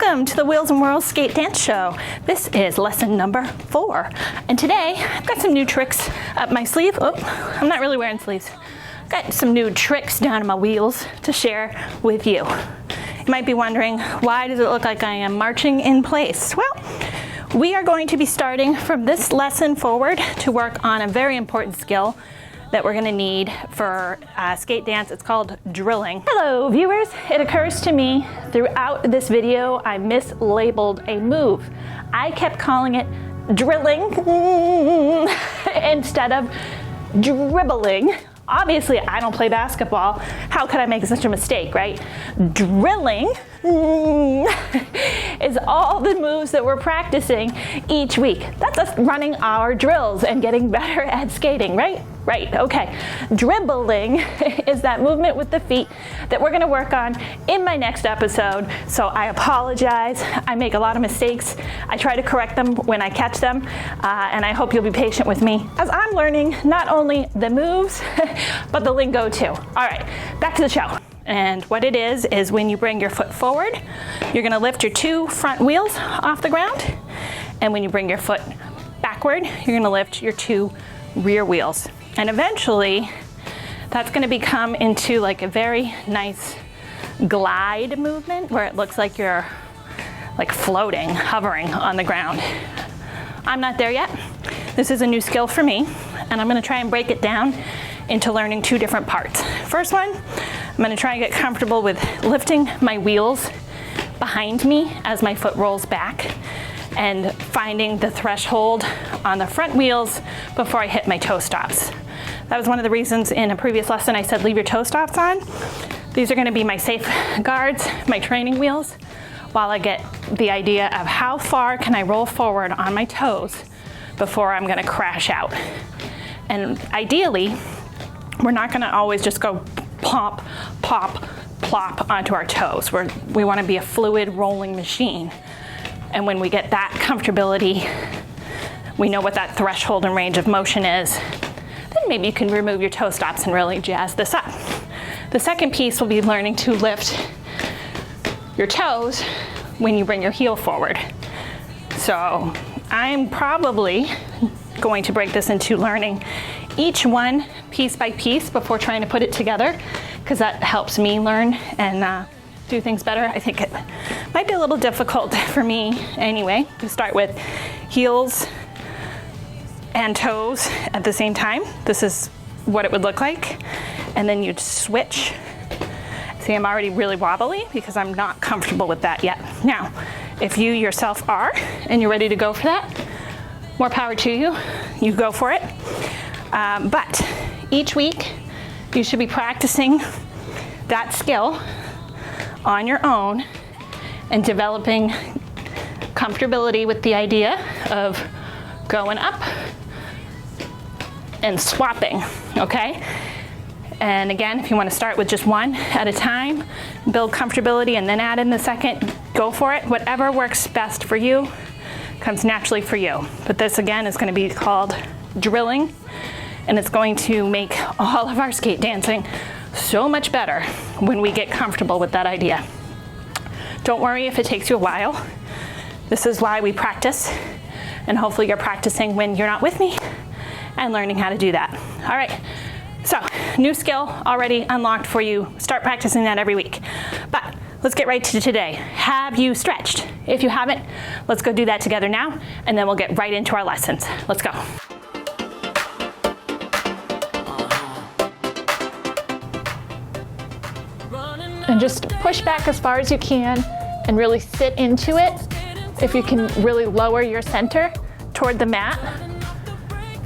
Welcome to the Wheels and Whirls Skate Dance Show. This is lesson number 4. And today, I've got some new tricks up my sleeve. Oh, I'm not really wearing sleeves. I've got some new tricks down in my wheels to share with you. You might be wondering, why does it look like I am marching in place? Well, we are going to be starting from this lesson forward to work on a very important skill that we're gonna need for skate dance. It's called drilling. Hello viewers, it occurs to me throughout this video I mislabeled a move. I kept calling it drilling instead of dribbling. Obviously I don't play basketball. How could I make such a mistake, right? Drilling is all the moves that we're practicing each week. That's us running our drills and getting better at skating, right? Right, okay. Dribbling is that movement with the feet that we're gonna work on in my next episode. So I apologize, I make a lot of mistakes. I try to correct them when I catch them, and I hope you'll be patient with me as I'm learning not only the moves, but the lingo too. All right, back to the show. And what it is when you bring your foot forward, you're gonna lift your 2 front wheels off the ground. And when you bring your foot backward, you're gonna lift your 2 rear wheels. And eventually, that's gonna become into like a very nice glide movement where it looks like you're like floating, hovering on the ground. I'm not there yet. This is a new skill for me, and I'm gonna try and break it down into learning 2 different parts. First one, I'm gonna try and get comfortable with lifting my wheels behind me as my foot rolls back and finding the threshold on the front wheels before I hit my toe stops. That was one of the reasons in a previous lesson I said leave your toe stops on. These are gonna be my safeguards, my training wheels, while I get the idea of how far can I roll forward on my toes before I'm gonna crash out. And ideally, we're not gonna always just go pop, pop, plop onto our toes. We wanna be a fluid rolling machine. And when we get that comfortability, we know what that threshold and range of motion is, then maybe you can remove your toe stops and really jazz this up. The second piece will be learning to lift your toes when you bring your heel forward. So I'm probably going to break this into learning each one piece by piece before trying to put it together, because that helps me learn and do things better. I think it might be a little difficult for me anyway to start with heels and toes at the same time. This is what it would look like. And then you'd switch. See, I'm already really wobbly because I'm not comfortable with that yet. Now, if you yourself are and you're ready to go for that, more power to you. You go for it. But each week you should be practicing that skill on your own and developing comfortability with the idea of going up and swapping, okay? And again, if you want to start with just one at a time, build comfortability and then add in the second, go for it. Whatever works best for you comes naturally for you. But this again is going to be called drilling, and it's going to make all of our skate dancing so much better when we get comfortable with that idea. Don't worry if it takes you a while. This is why we practice, and hopefully you're practicing when you're not with me and learning how to do that. All right, so new skill already unlocked for you. Start practicing that every week. But let's get right to today. Have you stretched? If you haven't, let's go do that together now, and then we'll get right into our lessons. Let's go. And just push back as far as you can and really sit into it. If you can really lower your center toward the mat.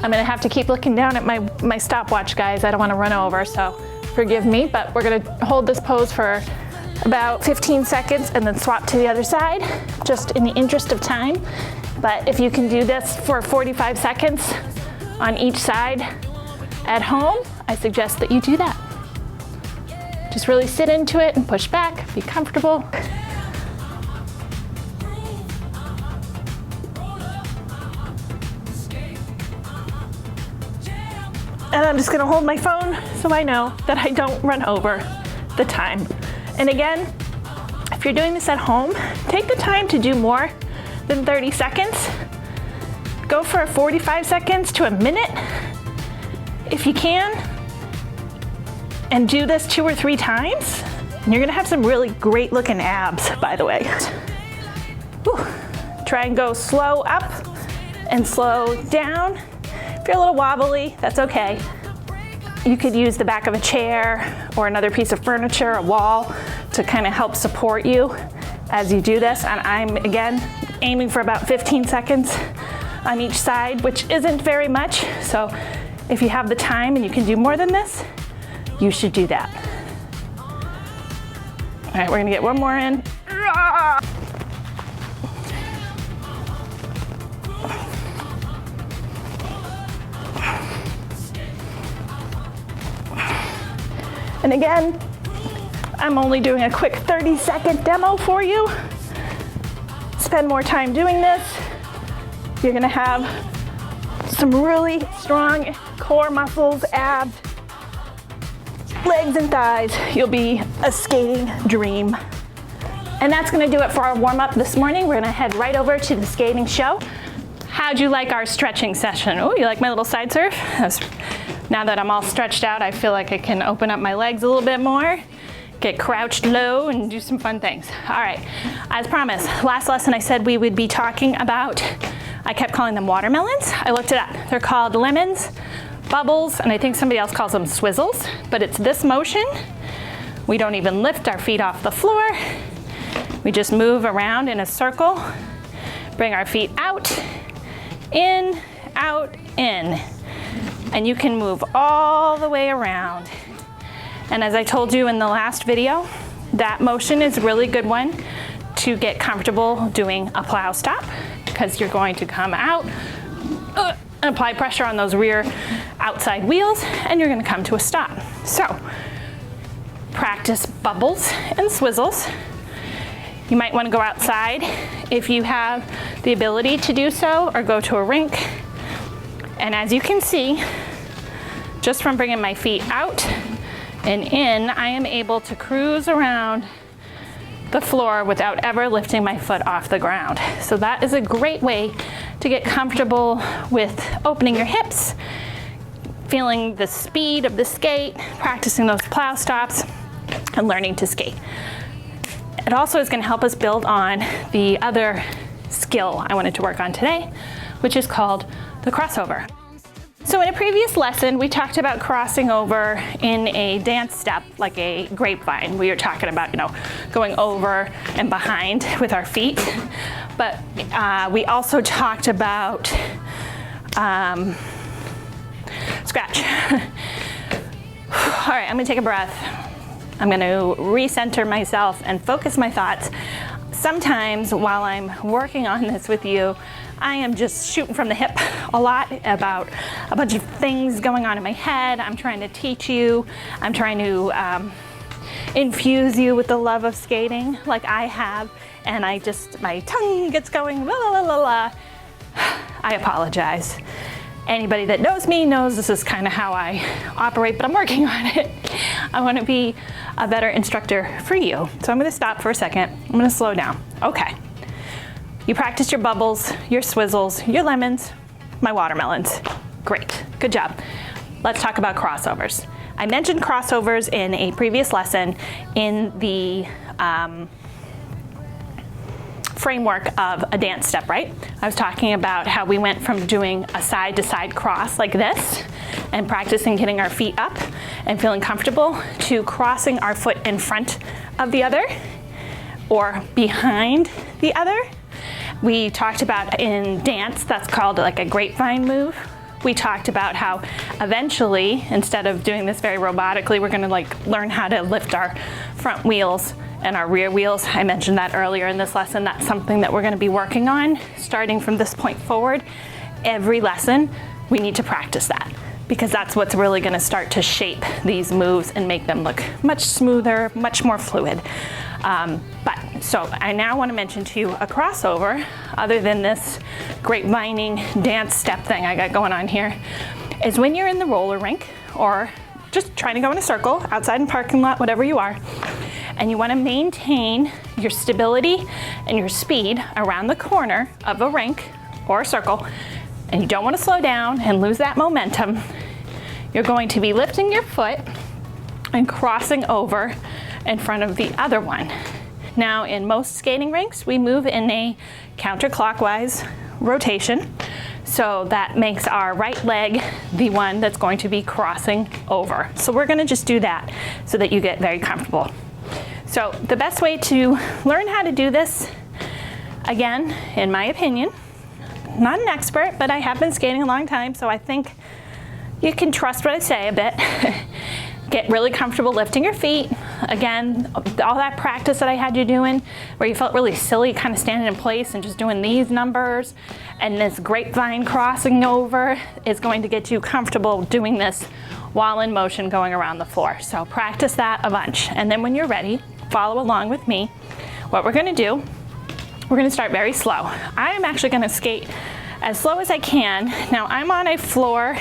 I'm gonna have to keep looking down at my stopwatch, guys. I don't wanna run over, so forgive me, but we're gonna hold this pose for about 15 seconds and then swap to the other side, just in the interest of time. But if you can do this for 45 seconds on each side at home, I suggest that you do that. Just really sit into it and push back, be comfortable. And I'm just gonna hold my phone so I know that I don't run over the time. And again, if you're doing this at home, take the time to do more than 30 seconds. Go for 45 seconds to a minute if you can, and do this 2 or 3 times. And you're gonna have some really great looking abs, by the way. Whew. Try and go slow up and slow down. If you're a little wobbly, that's okay. You could use the back of a chair or another piece of furniture, a wall, to kind of help support you as you do this. And I'm, again, aiming for about 15 seconds on each side, which isn't very much. So if you have the time and you can do more than this, you should do that. All right, we're gonna get one more in. And again, I'm only doing a quick 30-second demo for you. Spend more time doing this. You're gonna have some really strong core muscles, abs, legs and thighs. You'll be a skating dream. And that's gonna do it for our warm-up this morning. We're gonna head right over to the skating show. How'd you like our stretching session? Oh, you like my little side surf? Now that I'm all stretched out, I feel like I can open up my legs a little bit more, get crouched low, and do some fun things. All right, as promised, last lesson I said we would be talking about, I kept calling them watermelons. I looked it up. They're called lemons, bubbles, and I think somebody else calls them swizzles, but it's this motion. We don't even lift our feet off the floor. We just move around in a circle, bring our feet out, in, in. And you can move all the way around. And as I told you in the last video, that motion is a really good one to get comfortable doing a plow stop, because you're going to come out, and apply pressure on those rear outside wheels, and you're gonna come to a stop. So, practice bubbles and swizzles. You might wanna go outside if you have the ability to do so, or go to a rink. And as you can see, just from bringing my feet out and in, I am able to cruise around the floor without ever lifting my foot off the ground. So that is a great way to get comfortable with opening your hips, feeling the speed of the skate, practicing those plow stops, and learning to skate. It also is going to help us build on the other skill I wanted to work on today, which is called the crossover. So in a previous lesson, we talked about crossing over in a dance step, like a grapevine. We were talking about, going over and behind with our feet. But we also talked about scratch. All right, I'm gonna take a breath. I'm gonna recenter myself and focus my thoughts. Sometimes while I'm working on this with you, I am just shooting from the hip a lot about a bunch of things going on in my head. I'm trying to teach you. I'm trying to infuse you with the love of skating like I have. And my tongue gets going, la la la la. I apologize. Anybody that knows me knows this is kind of how I operate, but I'm working on it. I want to be a better instructor for you. So I'm going to stop for a second. I'm going to slow down. Okay. You practiced your bubbles, your swizzles, your lemons, my watermelons. Great. Good job. Let's talk about crossovers. I mentioned crossovers in a previous lesson in the framework of a dance step, right? I was talking about how we went from doing a side-to-side cross like this and practicing getting our feet up and feeling comfortable to crossing our foot in front of the other or behind the other. We talked about in dance, that's called like a grapevine move. We talked about how eventually, instead of doing this very robotically, we're gonna learn how to lift our front wheels and our rear wheels. I mentioned that earlier in this lesson. That's something that we're gonna be working on starting from this point forward. Every lesson, we need to practice that because that's what's really gonna start to shape these moves and make them look much smoother, much more fluid. So I now wanna mention to you a crossover other than this grapevining dance step thing I got going on here, is when you're in the roller rink or just trying to go in a circle outside in parking lot, whatever you are, and you want to maintain your stability and your speed around the corner of a rink or a circle, and you don't want to slow down and lose that momentum, you're going to be lifting your foot and crossing over in front of the other one. Now, in most skating rinks, we move in a counterclockwise rotation. So that makes our right leg the one that's going to be crossing over. So we're going to just do that so that you get very comfortable. So the best way to learn how to do this, again, in my opinion, not an expert, but I have been skating a long time, so I think you can trust what I say a bit. Get really comfortable lifting your feet. Again, all that practice that I had you doing where you felt really silly kind of standing in place and just doing these numbers and this grapevine crossing over is going to get you comfortable doing this while in motion going around the floor. So practice that a bunch. And then when you're ready, follow along with me. What we're gonna do, we're gonna start very slow. I'm actually gonna skate as slow as I can. Now I'm on a floor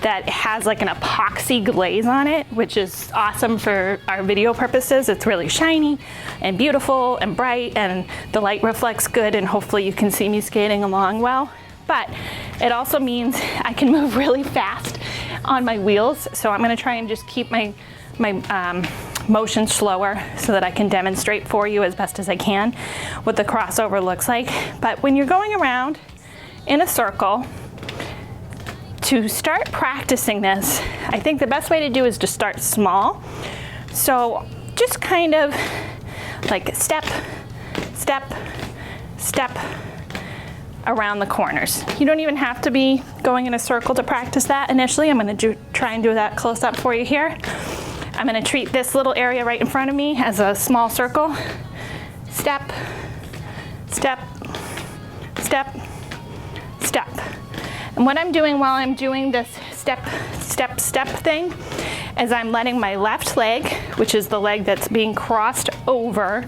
that has like an epoxy glaze on it, which is awesome for our video purposes. It's really shiny and beautiful and bright, and the light reflects good, and hopefully you can see me skating along well. But it also means I can move really fast on my wheels, so I'm gonna try and just keep my motion slower so that I can demonstrate for you as best as I can what the crossover looks like. But when you're going around in a circle, to start practicing this, I think the best way to do is to start small. So just kind of like step, step, step around the corners. You don't even have to be going in a circle to practice that initially. I'm going to try and do that close up for you here. I'm going to treat this little area right in front of me as a small circle. Step, step, step, step. And what I'm doing while I'm doing this step, step, step thing is I'm letting my left leg, which is the leg that's being crossed over,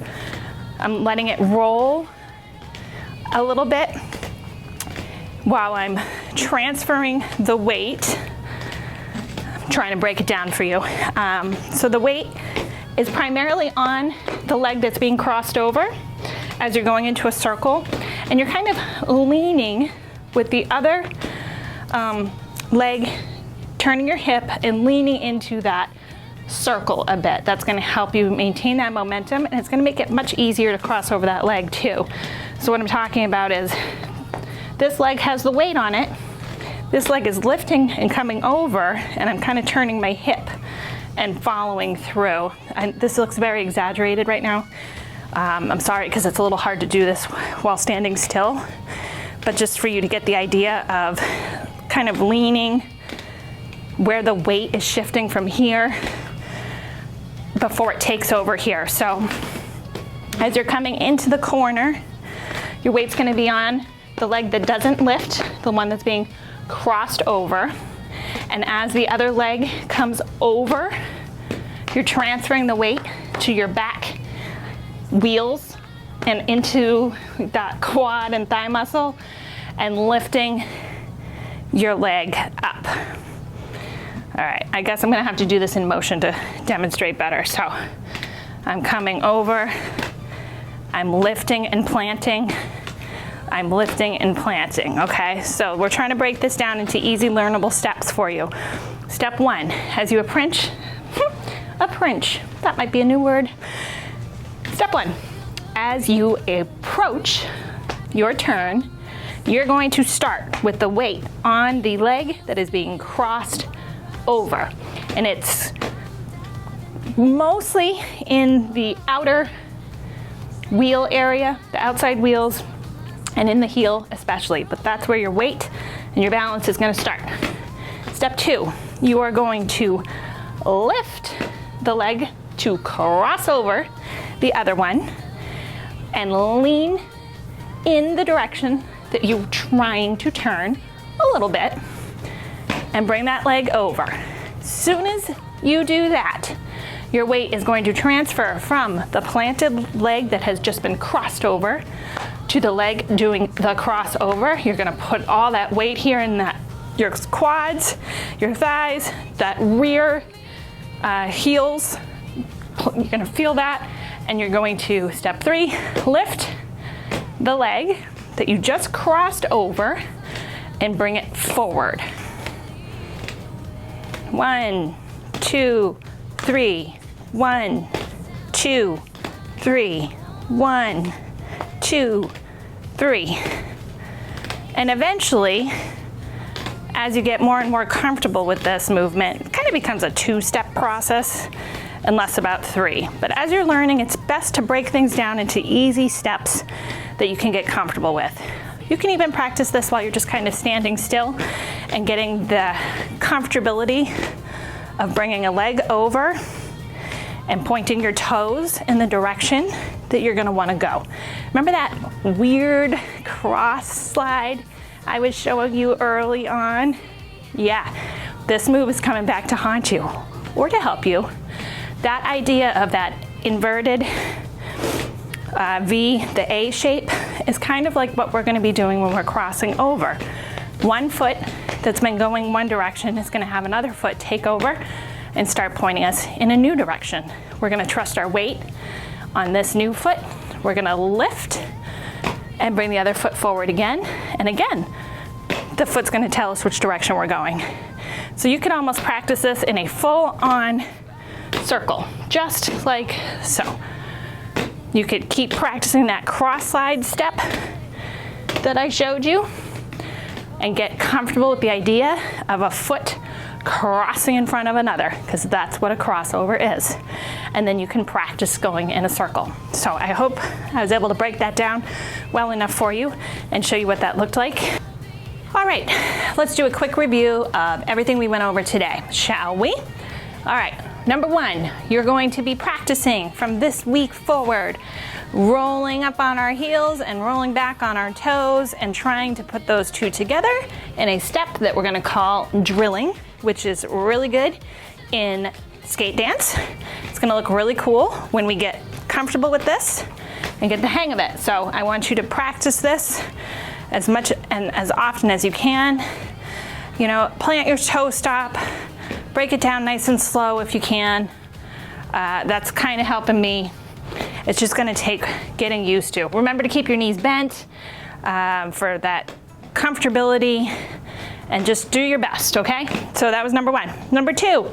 I'm letting it roll a little bit while I'm transferring the weight. I'm trying to break it down for you. So the weight is primarily on the leg that's being crossed over as you're going into a circle, and you're kind of leaning with the other leg, turning your hip and leaning into that circle a bit. That's going to help you maintain that momentum, and it's going to make it much easier to cross over that leg too. So what I'm talking about is this leg has the weight on it. This leg is lifting and coming over, and I'm kind of turning my hip and following through. This looks very exaggerated right now. I'm sorry, because it's a little hard to do this while standing still, but just for you to get the idea of kind of leaning where the weight is shifting from here before it takes over here. So as you're coming into the corner, your weight's going to be on the leg that doesn't lift, the one that's being crossed over. And as the other leg comes over, you're transferring the weight to your back wheels and into that quad and thigh muscle and lifting your leg up. All right, I guess I'm gonna have to do this in motion to demonstrate better. So I'm coming over, I'm lifting and planting, I'm lifting and planting, okay? So we're trying to break this down into easy learnable steps for you. Step one, as you approach, that might be a new word. Step one, as you approach your turn, you're going to start with the weight on the leg that is being crossed over. And it's mostly in the outer wheel area, the outside wheels, and in the heel especially, but that's where your weight and your balance is going to start. Step two, you are going to lift the leg to cross over the other one and lean in the direction that you're trying to turn a little bit and bring that leg over. As soon as you do that, your weight is going to transfer from the planted leg that has just been crossed over to the leg doing the crossover. You're gonna put all that weight here in that your quads, your thighs, that rear heels, feel that, and you're going to, step 3, lift the leg that you just crossed over and bring it forward. 1, 2, 3. 1, 2, 3. 1, 2, 3. And eventually, as you get more and more comfortable with this movement, it kind of becomes a 2-step process and less about 3. But as you're learning, it's best to break things down into easy steps that you can get comfortable with. You can even practice this while you're just kind of standing still and getting the comfortability of bringing a leg over and pointing your toes in the direction that you're gonna wanna go. Remember that weird cross slide I was showing you early on? Yeah, this move is coming back to haunt you or to help you. That idea of that inverted V, the A shape, is kind of like what we're gonna be doing when we're crossing over. One foot that's been going one direction is gonna have another foot take over and start pointing us in a new direction. We're gonna trust our weight on this new foot. We're gonna lift and bring the other foot forward again. And again, the foot's gonna tell us which direction we're going. So you can almost practice this in a full-on circle, just like so. You could keep practicing that cross slide step that I showed you and get comfortable with the idea of a foot crossing in front of another, because that's what a crossover is. And then you can practice going in a circle. So I hope I was able to break that down well enough for you and show you what that looked like. All right, let's do a quick review of everything we went over today, shall we? All right, number 1, you're going to be practicing from this week forward, rolling up on our heels and rolling back on our toes and trying to put those two together in a step that we're gonna call drilling, which is really good in skate dance. It's gonna look really cool when we get comfortable with this and get the hang of it. So I want you to practice this as much and as often as you can. You know, plant your toe stop, break it down nice and slow if you can. That's kind of helping me. It's just gonna take getting used to. Remember to keep your knees bent for that comfortability, and just do your best, okay? So that was number 1. Number 2,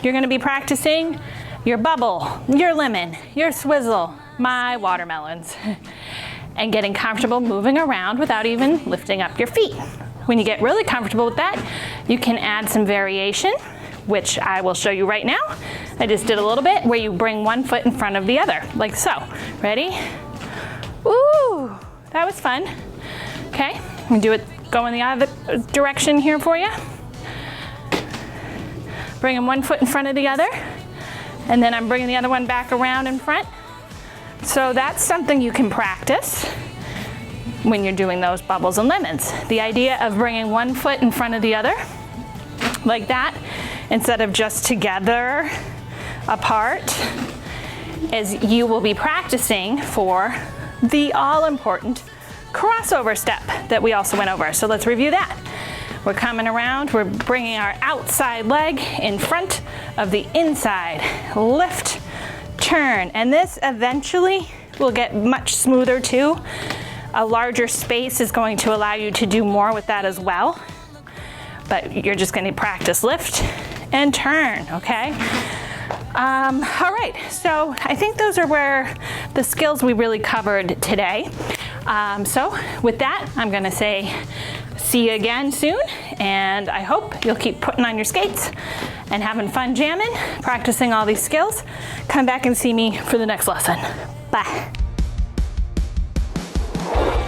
you're gonna be practicing your bubble, your lemon, your swizzle, my watermelons, and getting comfortable moving around without even lifting up your feet. When you get really comfortable with that, you can add some variation, which I will show you right now. I just did a little bit where you bring one foot in front of the other, like so. Ready? Ooh, that was fun. Okay, I'm gonna do it, go in the other direction here for you. Bringing one foot in front of the other, and then I'm bringing the other one back around in front. So that's something you can practice when you're doing those bubbles and lemons. The idea of bringing one foot in front of the other, like that, instead of just together apart, is you will be practicing for the all-important crossover step that we also went over. So let's review that. We're coming around, we're bringing our outside leg in front of the inside. Lift, turn, and this eventually will get much smoother too. A larger space is going to allow you to do more with that as well. But you're just going to practice lift and turn, okay? All right, so I think those are where the skills we really covered today. So with that, I'm gonna say see you again soon, and I hope you'll keep putting on your skates and having fun jamming, practicing all these skills. Come back and see me for the next lesson. Bye.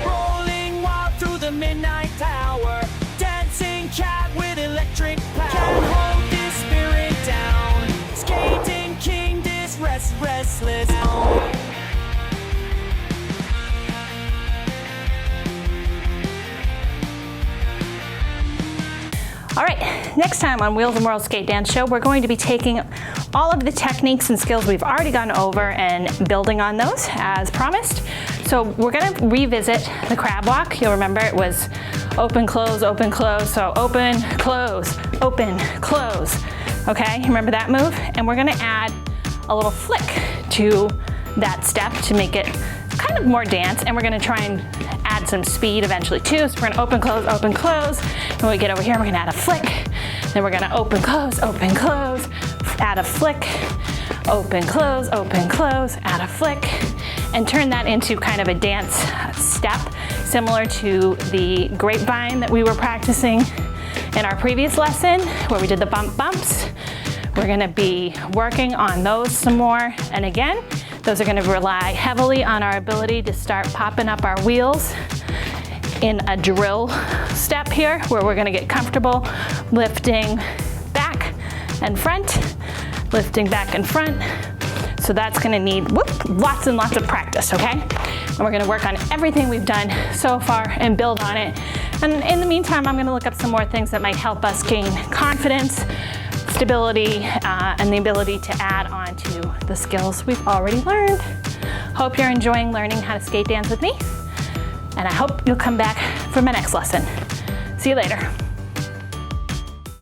Rolling wild through the midnight tower, dancing cat with electric power. Can't hold this spirit down, skating king, this restless town. All right, next time on Wheels and Whirls Skate Dance Show, we're going to be taking all of the techniques and skills we've already gone over and building on those as promised. So we're gonna revisit the crab walk. You'll remember it was open, close, so open, close, okay? Remember that move? And we're gonna add a little flick to that step to make it kind of more dance, and we're gonna try and add some speed eventually too. So we're gonna open, close. When we get over here, we're gonna add a flick. Then we're gonna open, close, add a flick, open, close, add a flick, and turn that into kind of a dance step, similar to the grapevine that we were practicing in our previous lesson, where we did the bumps. We're gonna be working on those some more. And again, those are gonna rely heavily on our ability to start popping up our wheels in a drill step here, where we're gonna get comfortable lifting back and front, lifting back and front. So that's gonna need lots and lots of practice, okay? And we're gonna work on everything we've done so far and build on it. And in the meantime, I'm gonna look up some more things that might help us gain confidence, stability, and the ability to add on to the skills we've already learned. Hope you're enjoying learning how to skate dance with me, and I hope you'll come back for my next lesson. See you later.